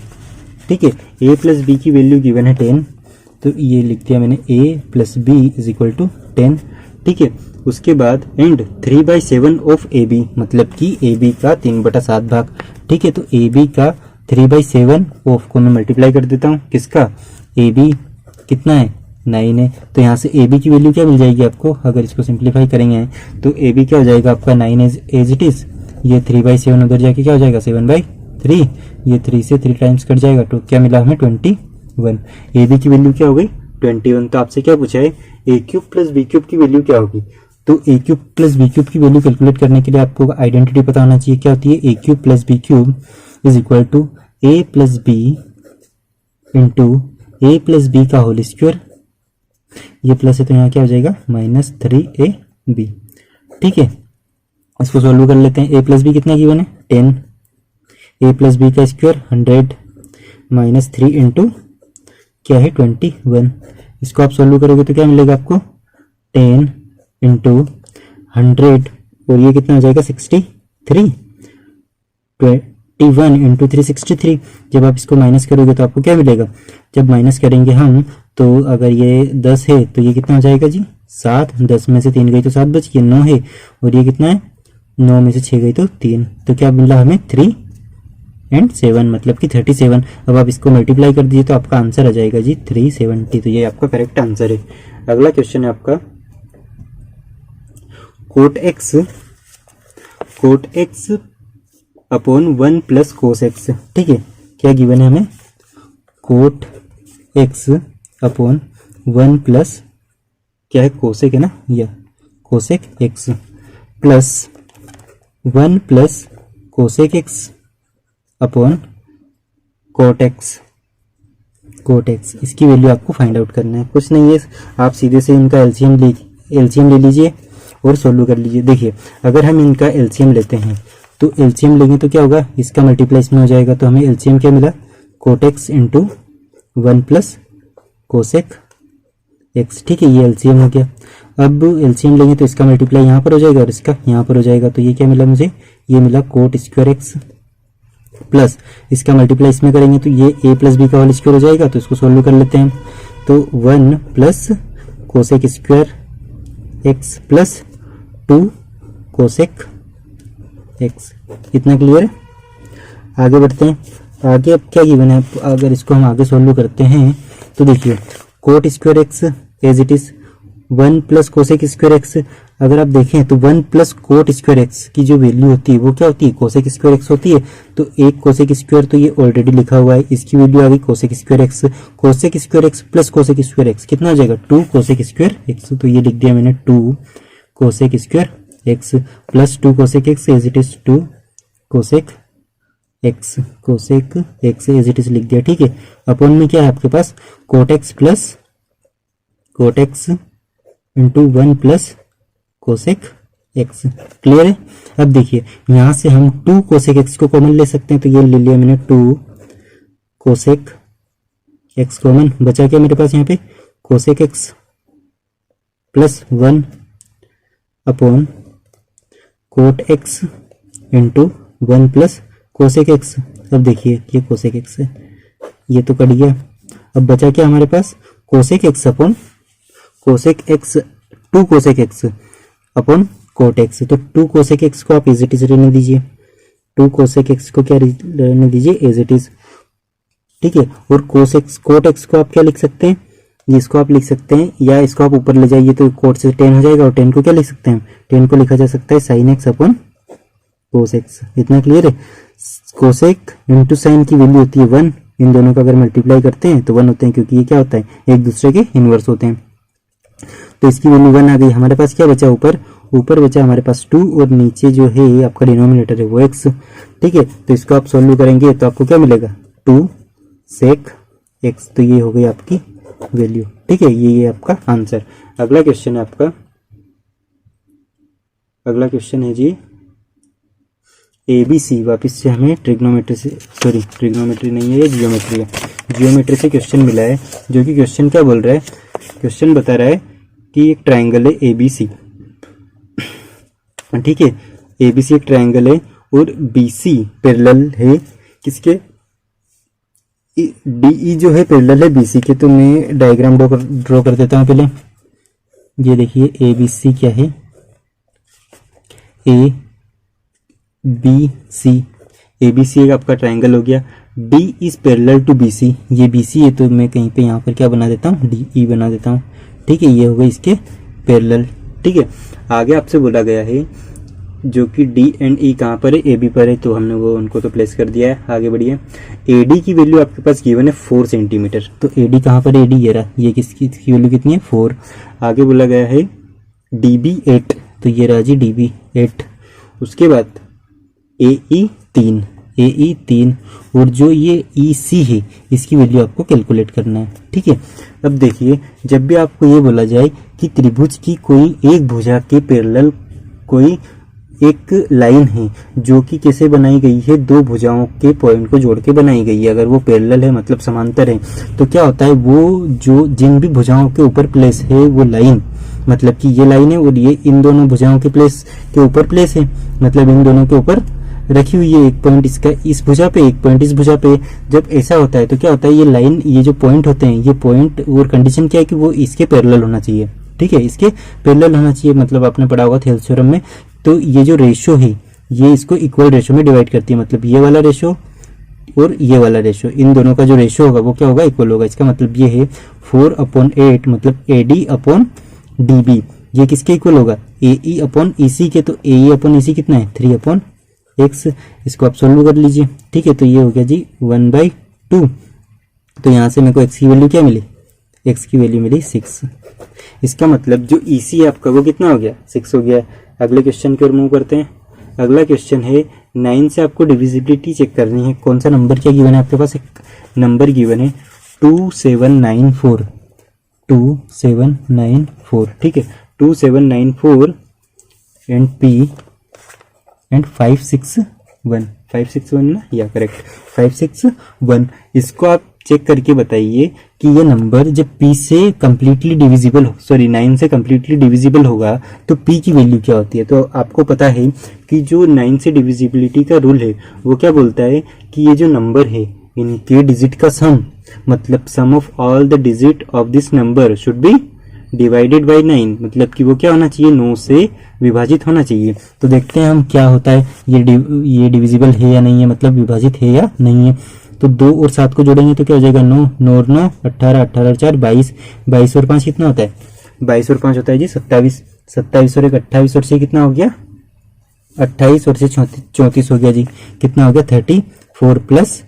ठीक है, a प्लस बी की वैल्यू गिवन है 10, तो ये लिख दिया मैंने a plus b is equal to 10। ठीक है, उसके बाद एंड 3/7 ऑफ ए बी, मतलब कि ए बी का 3/7 भाग। ठीक है, तो ए बी का 3/7 ऑफ को मैं मल्टीप्लाई कर देता हूँ, किसका, ए बी कितना है 9 है, तो यहाँ से ए बी की वैल्यू क्या मिल जाएगी आपको, अगर इसको सिंप्लीफाई करेंगे तो ए बी क्या हो जाएगा आपका 9 एज इट इज, ये 3/7 उधर जाके क्या हो जाएगा 7/3, ये 3 से 3 टाइम्स कट जाएगा, तो क्या मिला हमें 21। ए बी की वैल्यू क्या हो गई 21। तो आपसे क्या पूछा है A cube plus B cube की वैल्यू क्या होगी। तो ए क्यूब प्लस बी क्यूब की वैल्यू कैलकुलेट करने के लिए आपको आइडेंटिटी पता होना चाहिए। क्या होती है, A cube plus B cube is equal to A plus B into A plus B का होल स्क्वायर, ये प्लस है तो यहाँ क्या हो जाएगा -3ab। ठीक है, इसको सॉल्व कर लेते हैं। ए प्लस बी कितना गिवन है 10, ए प्लस बी का स्क्वायर 100 -3 इंटू क्या है 21। इसको आप सॉल्व करोगे तो क्या मिलेगा आपको 10 इंटू 100, और ये कितना हो जाएगा 63, 21 इंटू 363। जब आप इसको माइनस करोगे तो आपको क्या मिलेगा, जब माइनस करेंगे हम तो अगर ये 10 है तो ये कितना हो जाएगा जी 7, 10 में से 3 गई तो 7 बच गई, 9 है, और ये कितना है 9 में से 6 गई तो 3, तो क्या मिला हमें 3 एंड 7 मतलब कि 37। अब आप इसको मल्टीप्लाई कर दीजिए तो आपका आंसर आ जाएगा जी 370। तो ये आपका करेक्ट आंसर है। अगला क्वेश्चन है आपका cot x upon 1 plus cos x. ठीक है, क्या गिवन है हमें, कोट एक्स अपॉन 1 प्लस क्या है कोसेक है ना, या cosec x plus 1 plus cosec x upon cot x. इसकी वैल्यू आपको फाइंड आउट करना है, कुछ नहीं है, आप सीधे से इनका एलसीएम ले लीजिए और सोल्व कर लीजिए। देखिए अगर हम इनका एलसीएम लेते हैं तो एलसीएम लेंगे तो क्या होगा, इसका मल्टीप्लाई इसमें हो जाएगा, तो हमें एलसीएम क्या मिला cot x into 1 plus cosec x, ठीक है। ये एलसीएम हो गया। अब एलसीएम लेंगे तो इसका मल्टीप्लाई यहाँ पर हो जाएगा और इसका यहाँ पर हो जाएगा, तो ये क्या मिला मुझे, ये मिला कोट स्क्वायर एक्स प्लस इसका मल्टीप्लाई इसमें करेंगे तो ये ए प्लस बी का होल स्क्वायर हो जाएगा। तो इसको सोल्व कर लेते हैं। तो 1 plus cosec square x plus 2 cosec x. इतना क्लियर है। आगे बढ़ते हैं। आगे अब क्या गिवन है, अगर इसको हम आगे सोल्व करते हैं तो देखिए cot square x as it is 1 plus cosec square x. अगर आप देखें तो 1 प्लस कोट स्क्वायर एक्स की जो वैल्यू होती है वो क्या होती है, कोसेक स्क्वायर एक्स होती है। तो एक कोसेक स्क्वायर तो ये ऑलरेडी लिखा हुआ है, इसकी वैल्यू आ गई cosec square x. Cosec square x plus cosec square x कितना हो जाएगा, 2 कोसेक स्क्वायर एक्स। तो ये लिख दिया मैंने 2 cosec square x plus 2 cosec x as it is 2 cosec x. Cosec x as it is लिख दिया, ठीक है। अपॉन में क्या है आपके पास, cot x plus cot x into 1 plus cosec x. Clear है। अब देखिए यहां से हम 2 कोसेक एक्स को कॉमन ले सकते हैं, तो ये ले लिया मैंने 2 कोसेक एक्स कॉमन। बचा क्या मेरे पास यहाँ पे, cosec x plus 1 upon cot x into 1 plus cosec x. अब देखिए ये कोसेक एक्स है, ये तो कट गया। अब बचा क्या हमारे पास, cosec x upon cosec x 2 cosec x upon cot x. तो 2 कोसेक एक्स को आप एज इट इज रहने दीजिए, 2 कोसेक एक्स को क्या रहने दीजिए, एज इट इज, ठीक है। और कोट एक्स को आप क्या लिख सकते हैं, जिसको आप लिख सकते हैं या इसको आप ऊपर ले जाइए तो कोट से 10 हो जाएगा और 10 को क्या लिख सकते हैं, 10 को लिखा जा सकता है sine x upon cos x. इतना क्लियर है। कोसेक इंटू साइन की वैल्यू होती है 1, इन दोनों का अगर मल्टीप्लाई करते हैं तो 1 होते हैं, क्योंकि ये क्या होता है, एक दूसरे के इनवर्स होते हैं। तो इसकी वैल्यू 1 आ गई। हमारे पास क्या बचा, ऊपर बचा हमारे पास 2 और नीचे जो है आपका डिनोमिनेटर है वो x, ठीक है। तो इसको आप सोल्व करेंगे तो आपको क्या मिलेगा, 2 सेक x। तो ये हो गई आपकी वैल्यू, ठीक है। ये आपका आंसर। अगला क्वेश्चन है आपका, अगला क्वेश्चन है जी ABC। वापस से हमें ट्रिग्नोमेट्री से, सॉरी ट्रिग्नोमेट्री नहीं है, ये जियोमेट्री है। जियोमेट्री से क्वेश्चन मिला है, जो कि क्वेश्चन क्या बोल रहा है, क्वेश्चन बता रहा है कि एक ट्रायंगल है ABC, ठीक है। ABC एक ट्रायंगल है और BC पैरेलल है किसके, DE जो है पैरेलल है BC के। तो मैं डायग्राम ड्रॉ कर देता हूँ पहले। ये देखिए ABC क्या है, ABC एक आपका ट्रायंगल हो गया। D is parallel to BC, ये BC है तो मैं कहीं पे यहाँ पर क्या बना देता हूँ, DE बना देता हूँ, ठीक है। ये हो गए इसके पैरेलल, ठीक है। आगे आपसे बोला गया है जो कि D एंड E कहाँ पर है, AB पर है, तो हमने वो उनको तो प्लेस कर दिया है। आगे बढ़िए। AD की वैल्यू आपके पास गिवन है 4 सेंटीमीटर। तो AD कहाँ पर है, AD ये रहा, ये किसकी वैल्यू कितनी है, 4। आगे बोला गया है DB 8, तो ये रहा जी DB 8। उसके बाद AE 3 और जो ये EC है इसकी वैल्यू आपको कैलकुलेट करना है, ठीक है। अब देखिए जब भी आपको ये बोला जाए कि त्रिभुज की कोई एक भुजा के पैरेलल कोई एक लाइन है जो कि कैसे बनाई गई है, 2 भुजाओं के पॉइंट को जोड़ के बनाई गई है, अगर वो पैरेलल है मतलब समांतर है, तो क्या होता है, वो जो जिन भी भुजाओं के ऊपर प्लेस है वो लाइन, मतलब कि ये लाइन है और ये इन दोनों भुजाओं के प्लेस के ऊपर प्लेस है, मतलब इन दोनों के ऊपर रखी हुई है, एक पॉइंट इसका इस भुजा पे, एक पॉइंट इस भुजा पे। जब ऐसा होता है तो क्या होता है, ये लाइन, ये जो पॉइंट होते हैं, ये पॉइंट और कंडीशन क्या है कि वो इसके पैरेलल होना चाहिए, ठीक है, इसके पैरेलल होना चाहिए। मतलब आपने पढ़ा होगा थेल्स थ्योरम में। तो ये जो रेशियो है ये इसको इक्वल रेशियो में डिवाइड करती है, मतलब ये वाला रेशियो और ये वाला रेशियो, इन दोनों का जो रेशियो होगा वो क्या होगा, इक्वल होगा। इसका मतलब ये है 4/8 मतलब AD/DB, ये किसके इक्वल होगा, AE/EC के। तो AE/EC कितना है, 3/x। इसको आप सोल्व कर लीजिए, ठीक है। तो ये हो गया जी 1/2। तो यहाँ से मेरे को x की वैल्यू क्या मिली, x की वैल्यू मिली 6। इसका मतलब जो EC है आपका वो कितना हो गया, 6 हो गया। अगले क्वेश्चन की ओर मूव करते हैं। अगला क्वेश्चन है 9 से आपको डिविजिबिलिटी चेक करनी है। कौन सा नंबर क्या गिवन है आपके पास, एक नंबर गिवन है 2794, ठीक है। 2794 एंड P एंड 561 ना, या करेक्ट 561। इसको आप चेक करके बताइए कि ये नंबर जब p से कम्प्लीटली डिविजिबल 9 से कम्प्लीटली डिविजिबल होगा तो p की वैल्यू क्या होती है। तो आपको पता है कि जो 9 से डिविजिबिलिटी का रूल है वो क्या बोलता है कि ये जो नंबर है इनके डिजिट का सम, मतलब sum of all the digit of this number should be divided by 9, मतलब कि वो क्या होना चाहिए, 9 से विभाजित होना चाहिए। तो देखते हैं हम क्या होता है, ये डिविजिबल है या नहीं है, मतलब विभाजित है या नहीं है। तो 2 और 7 को जोड़ेंगे तो क्या हो जाएगा, 9 9 और 9 18, 18 और 4 22, 22 और 5 कितना होता है, 22 और 5 होता है जी 27, 27 और 1 28 और 6 कितना हो गया 28 और 6 34 हो गया जी, कितना हो गया 34 प्लस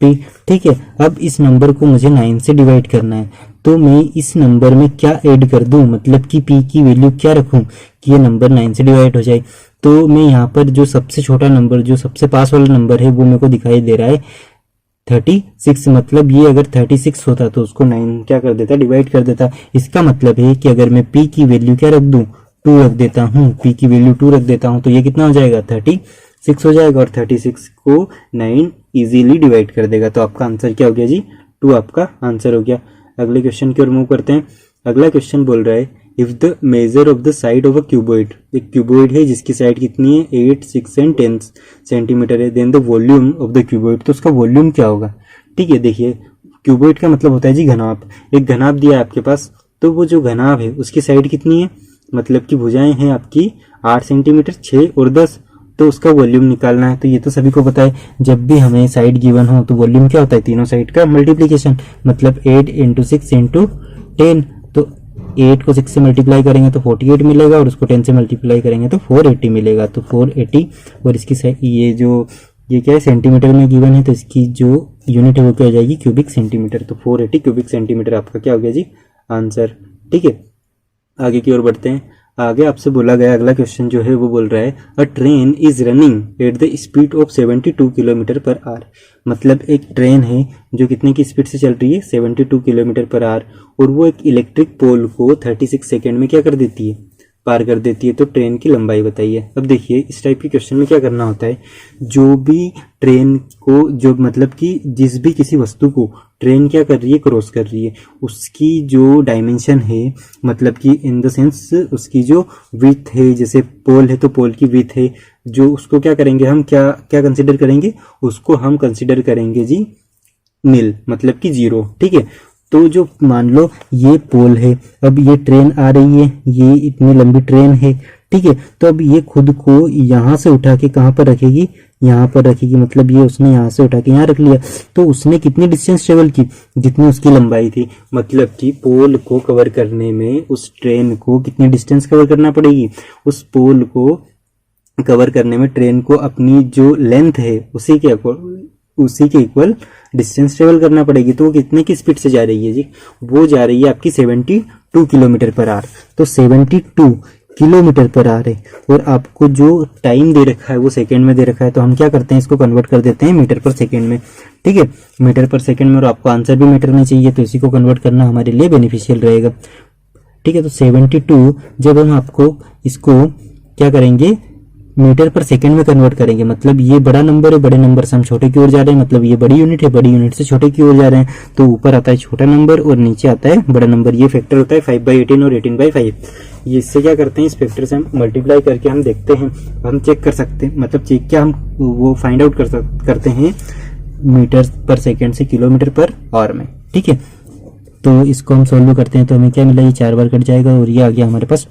p। ठीक है, अब इस नंबर को मुझे 9 से डिवाइड करना है, तो मैं इस नंबर में क्या ऐड कर दूं, मतलब कि p की वैल्यू क्या रखूं कि ये नंबर 9 से डिवाइड हो जाए। तो मैं यहाँ पर जो सबसे छोटा नंबर, जो सबसे पास वाला नंबर है वो मेरे को दिखाई दे रहा है 36, मतलब ये अगर 36 होता तो उसको 9 क्या कर देता, डिवाइड कर देता। इसका मतलब है कि अगर मैं p की वैल्यू क्या रख दूं, 2 रख देता हूँ, p की वैल्यू 2 रख देता हूँ, तो ये कितना हो जाएगा 36 हो जाएगा, और 36 को 9 इजीली डिवाइड कर देगा। तो आपका आंसर क्या हो गया जी, 2 आपका आंसर हो गया। अगले क्वेश्चन की ओर मूव करते हैं। अगला क्वेश्चन बोल रहा है if the measure of the side of a cuboid, एक क्यूबॉइड है जिसकी साइड कितनी है 8, 6 एंड 10 सेंटीमीटर है, then the volume of the cuboid, तो उसका वॉल्यूम क्या होगा। ठीक है, देखिए क्यूबॉइड का मतलब होता है जी घनाभ, एक घनाभ दिया है आपके पास, तो वो जो घनाभ है उसकी साइड कितनी है, मतलब कि भुजाएं हैं आपकी 8 सेंटीमीटर, 6 और 10, तो उसका वॉल्यूम निकालना है। तो ये तो सभी को पता है, जब भी हमें साइड गिवन हो तो वॉल्यूम क्या होता है, तीनों साइड का मल्टीप्लीकेशन, मतलब 8 इंटू 6 इंटू 10, तो 8 को 6 से मल्टीप्लाई करेंगे तो 48 मिलेगा, और उसको 10 से मल्टीप्लाई करेंगे तो 480 मिलेगा। तो 480, और इसकी ये क्या है सेंटीमीटर में गिवन है, तो इसकी जो यूनिट है वो क्या हो जाएगी, क्यूबिक सेंटीमीटर। तो 480 क्यूबिक सेंटीमीटर आपका क्या हो गया जी आंसर। ठीक है, आगे की ओर बढ़ते हैं। आगे आपसे बोला गया अगला क्वेश्चन जो है वो बोल रहा है अ train is running at the speed of 72 kilometre per hour, मतलब एक ट्रेन है जो कितने की स्पीड से चल रही है 72 किलोमीटर पर आवर, और वो एक इलेक्ट्रिक पोल को 36 सेकेंड में क्या कर देती है, पार कर देती है। तो ट्रेन की लंबाई बताइए। अब देखिए इस टाइप के क्वेश्चन में क्या करना होता है, जो भी ट्रेन को, जो मतलब कि जिस भी किसी वस्तु को ट्रेन क्या कर रही है, क्रॉस कर रही है, उसकी जो डायमेंशन है, मतलब कि इन द सेंस उसकी जो विड्थ है, जैसे पोल है तो पोल की विड्थ है, जो उसको क्या करेंगे हम, क्या क्या कंसिडर करेंगे, उसको हम कंसिडर करेंगे जी नील, मतलब कि 0। ठीक है, तो जो मान लो ये पोल है, अब ये ट्रेन आ रही है, ये इतनी लंबी ट्रेन है, ठीक है, तो अब ये खुद को यहाँ से उठा के कहाँ पर रखेगी, यहाँ पर रखेगी, मतलब ये उसने यहाँ से उठा के यहाँ रख लिया, तो उसने कितनी डिस्टेंस ट्रेवल की, जितनी उसकी लंबाई थी, मतलब कि पोल को कवर करने में उस ट्रेन को कितनी डिस्टेंस कवर करना पड़ेगी, उस पोल को कवर करने में ट्रेन को अपनी जो लेंथ है उसी के इक्वल डिस्टेंस ट्रेवल करना पड़ेगी। तो वो कितने की स्पीड से जा रही है जी, वो जा रही है आपकी 72 किलोमीटर पर आवर। तो 72 किलोमीटर पर आवर है, और आपको जो टाइम दे रखा है वो सेकंड में दे रखा है, तो हम क्या करते हैं, इसको कन्वर्ट कर देते हैं मीटर पर सेकंड में। ठीक है, मीटर पर सेकंड में, और आपको आंसर भी मीटर में चाहिए, तो इसी को कन्वर्ट करना हमारे लिए बेनिफिशियल रहेगा। ठीक है, तो 72 जब हम आपको इसको क्या करेंगे, मीटर पर सेकंड में कन्वर्ट करेंगे, मतलब ये बड़ा नंबर है, बड़े नंबर से हम छोटे की ओर जा रहे हैं, मतलब ये बड़ी यूनिट है, बड़ी यूनिट से छोटे की ओर जा रहे हैं, तो ऊपर आता है छोटा नंबर और नीचे आता है बड़ा नंबर। ये फैक्टर होता है 5/18 और 18/5। ये इससे क्या करते हैं, इस फैक्टर से हम मल्टीप्लाई करके हम देखते हैं, हम चेक कर सकते हैं, मतलब चेक क्या, हम वो फाइंड आउट करते हैं मीटर पर सेकेंड से किलोमीटर पर आवर में। ठीक है, तो इसको हम सोल्व करते हैं, तो हमें क्या मिला, ये 4 बार कट जाएगा, और ये आ गया हमारे पास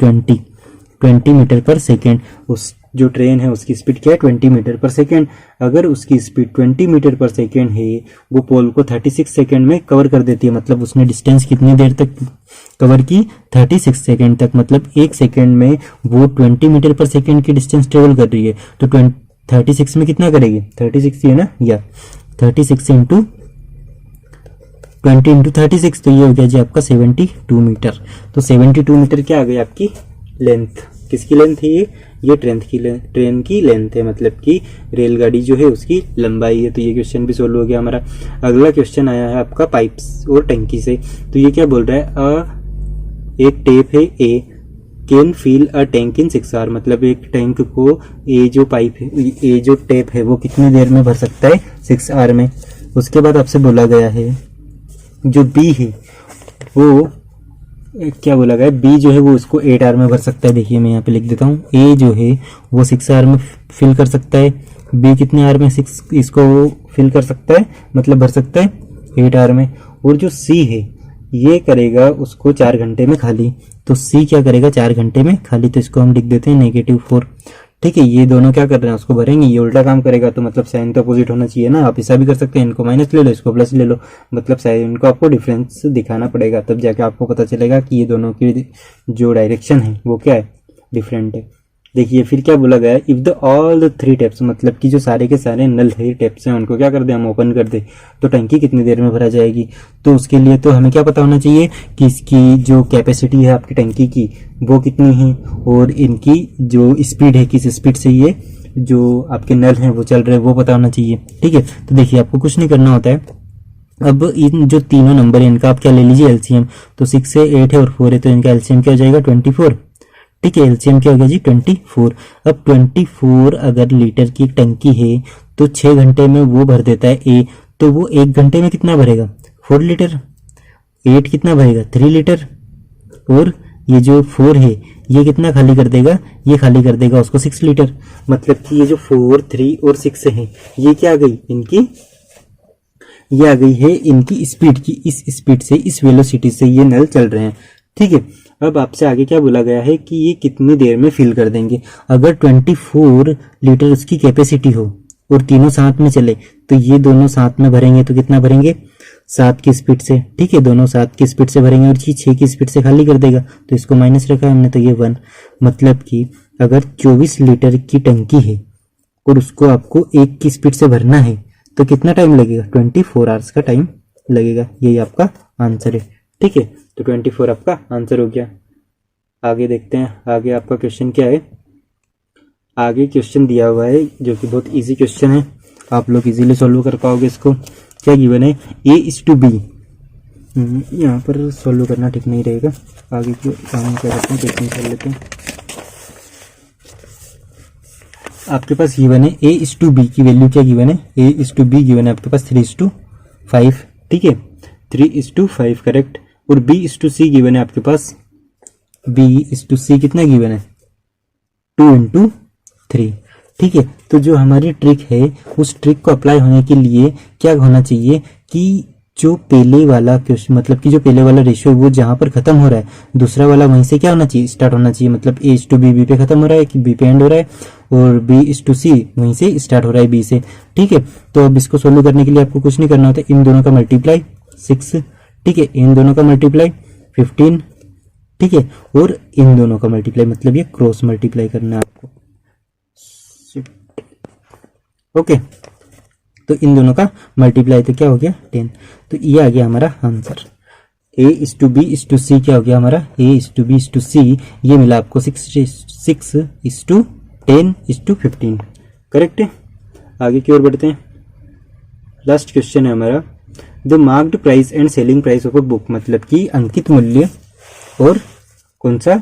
20 मीटर पर सेकेंड। उस जो ट्रेन है उसकी स्पीड क्या है 20 मीटर पर सेकेंड। अगर उसकी स्पीड 20 मीटर पर सेकेंड है, वो पोल को 36 सेकेंड में कवर कर देती है, मतलब उसने डिस्टेंस कितनी देर तक कवर की, 36 सेकेंड तक, मतलब 1 सेकेंड में वो 20 मीटर पर सेकेंड की डिस्टेंस ट्रेवल कर रही है। तो 36 में कितना करेगी, 36 है ना, या 36 इंटू 20 इंटू 36, तो ये हो गया जी आपका 72 मीटर। तो 72 मीटर क्या आ गई आपकी लेंथ, किसकी लेंथ है ये ट्रेन की लेंथ है, मतलब कि रेलगाड़ी जो है उसकी लंबाई है। तो ये क्वेश्चन भी सोल्व हो गया हमारा। अगला क्वेश्चन आया है आपका पाइप्स और टंकी से। तो ये क्या बोल रहा है, एक टेप है a can fill a tank in 6 hour, मतलब एक टैंक को ए जो पाइप है, ए जो टेप है वो कितनी देर में भर सकता है 6 आवर में। उसके बाद आपसे बोला गया है जो बी है वो क्या बोला गया, बी जो है वो उसको 8 आर में भर सकता है। देखिए मैं यहाँ पे लिख देता हूँ, ए जो है वो 6 आर में फिल कर सकता है, बी कितने आर में 6 इसको फिल कर सकता है, मतलब भर सकता है 8 आर में। और जो सी है ये करेगा उसको 4 घंटे में खाली, तो सी क्या करेगा 4 घंटे में खाली, तो इसको हम लिख देते हैं -4। ठीक है, ये दोनों क्या कर रहे हैं उसको भरेंगे, ये उल्टा काम करेगा, तो मतलब साइन तो अपोजिट होना चाहिए ना। आप ऐसा भी कर सकते हैं, इनको माइनस ले लो इसको प्लस ले लो, मतलब साइन को आपको डिफरेंस दिखाना पड़ेगा, तब जाके आपको पता चलेगा कि ये दोनों की जो डायरेक्शन है वो क्या है, डिफरेंट है। देखिए फिर क्या बोला गया, if the all the 3 taps, मतलब कि जो सारे के सारे नल है टैप्स हैं उनको क्या कर दे हम ओपन कर दे, तो टंकी कितनी देर में भरा जाएगी। तो उसके लिए तो हमें क्या पता होना चाहिए कि इसकी जो कैपेसिटी है आपकी टंकी की वो कितनी है, और इनकी जो स्पीड है किस स्पीड से ये जो आपके नल हैं वो चल रहे हैं वो पता होना चाहिए। ठीक है, तो देखिए आपको कुछ नहीं करना होता है। अब इन जो तीनों नंबर है इनका आप क्या ले लीजिए एलसीएम, तो 6 है 8 है और 4 है, तो इनका एलसीएम क्या हो जाएगा 24। ठीक है, एलसीएम क्या हो गया जी 24। अब 24 अगर लीटर की टंकी है तो 6 घंटे में वो भर देता है ए, तो वो 1 घंटे में कितना भरेगा 4 लीटर, 8 कितना भरेगा 3 लीटर, और ये जो 4 है ये कितना खाली कर देगा, ये खाली कर देगा उसको 6 लीटर। मतलब कि ये जो 4, 3 और 6 है ये क्या आ गई इनकी, ये आ गई है इनकी स्पीड की, इस स्पीड से इस वेलोसिटी से ये नल चल रहे हैं। ठीक है, अब आपसे आगे क्या बोला गया है कि ये कितनी देर में फिल कर देंगे। अगर 24 लीटर उसकी कैपेसिटी हो और तीनों साथ में चले तो ये दोनों साथ में भरेंगे, तो कितना भरेंगे 7 की स्पीड से। ठीक है, दोनों 7 की स्पीड से भरेंगे और ये 6 की स्पीड से खाली कर देगा, तो इसको माइनस रखा हमने, तो ये 1। मतलब कि अगर 24 लीटर की टंकी है और उसको आपको 1 की स्पीड से भरना है तो कितना टाइम लगेगा 24 आवर्स का टाइम लगेगा। यही आपका आंसर है। ठीक है, तो 24 आपका आंसर हो गया। आगे देखते हैं, आगे आपका क्वेश्चन क्या है। आगे क्वेश्चन दिया हुआ है जो कि बहुत इजी क्वेश्चन है, आप लोग इजीली सॉल्व कर पाओगे इसको। क्या गिवन है, A/B। यहाँ पर सॉल्व करना ठीक नहीं रहेगा, आगे क्यों काम क्या करते हैं क्वेश्चन कर लेते हैं। आपके पास गिवन है A/B की वैल्यू क्या गिवन है, A/B गिवन है आपके पास 3:5। ठीक है, 3:5 करेक्ट। और B/C गिवन है आपके पास, B/C कितना गिवन है 2:3। ठीक है, तो जो हमारी ट्रिक है उस ट्रिक को अप्लाई होने के लिए क्या होना चाहिए कि जो पहले वाला क्वेश्चन, मतलब कि जो पहले वाला रेशियो वो जहां पर खत्म हो रहा है दूसरा वाला वहीं से क्या होना चाहिए स्टार्ट होना चाहिए। मतलब A/B B पे खत्म हो रहा है कि B पे एंड हो रहा है, और B/C वहीं से स्टार्ट हो रहा है B से। ठीक है, तो अब इसको सोल्व करने के लिए आपको कुछ नहीं करना होता, इन दोनों का मल्टीप्लाई 6। ठीक है, इन दोनों का मल्टीप्लाई 15। ठीक है, और इन दोनों का मल्टीप्लाई, मतलब ये क्रॉस मल्टीप्लाई करना है आपको। ओके, तो इन दोनों का मल्टीप्लाई तो क्या हो गया 10। तो ये आ गया हमारा आंसर। A/B/C क्या हो गया हमारा, A/B/C ये मिला आपको 6:10:15 करेक्ट है। आगे की ओर बढ़ते हैं। लास्ट क्वेश्चन है हमारा, the marked price and selling price of a book, मतलब कि अंकित मूल्य और कौन सा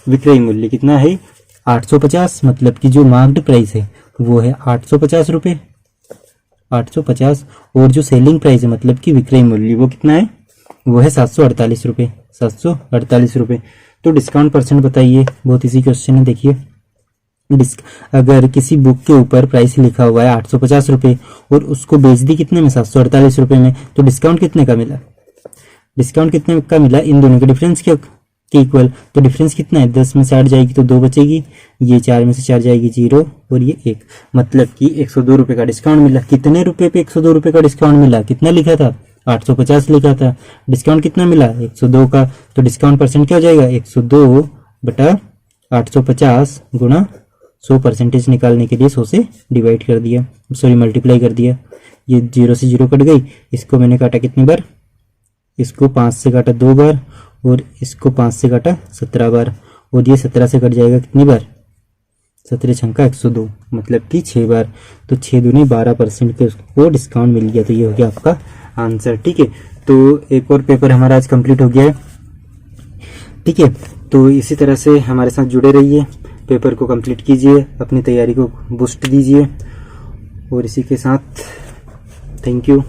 विक्रय मूल्य कितना है 850। मतलब कि जो मार्क्ड प्राइस है वो है 850 रुपये, 850। और जो सेलिंग प्राइस है मतलब कि विक्रय मूल्य वो कितना है, वो है 748 रुपये, 748 रुपये। तो डिस्काउंट परसेंट बताइए, बहुत इजी क्वेश्चन है। देखिए अगर किसी बुक के ऊपर प्राइस लिखा हुआ है 850 रुपये और उसको बेच दी कितने में 748 रुपये में, तो डिस्काउंट कितने का मिला, डिस्काउंट कितने का मिला इन दोनों के डिफरेंस के इक्वल। तो डिफरेंस कितना है, 10 में से 8 जाएगी तो 2 बचेगी, ये 4 में से 4 जाएगी 0 और ये 1। मतलब कि 102 रुपये का डिस्काउंट मिला। कितने रुपए पे 102 रुपये का डिस्काउंट मिला, कितना लिखा था 850 लिखा था, डिस्काउंट कितना मिला 102 का। तो डिस्काउंट परसेंट क्या हो जाएगा 102/850 गुणा 100%। निकालने के लिए 100 से डिवाइड कर दिया, सॉरी मल्टीप्लाई कर दिया। ये 0 से 0 कट गई, इसको मैंने काटा कितनी बार, इसको 5 से काटा 2 बार और इसको 5 से काटा 17 बार, और ये 17 से कट जाएगा कितनी बार 17 छंका 102, मतलब कि 6 बार। तो 6 दूनी 12% के उसको डिस्काउंट मिल गया। तो ये हो गया आपका आंसर। ठीक है, तो एक और पेपर हमारा आज कंप्लीट हो गया है। ठीक है, तो इसी तरह से हमारे साथ जुड़े रहिए, पेपर को कंप्लीट कीजिए, अपनी तैयारी को बूस्ट दीजिए। और इसी के साथ थैंक यू।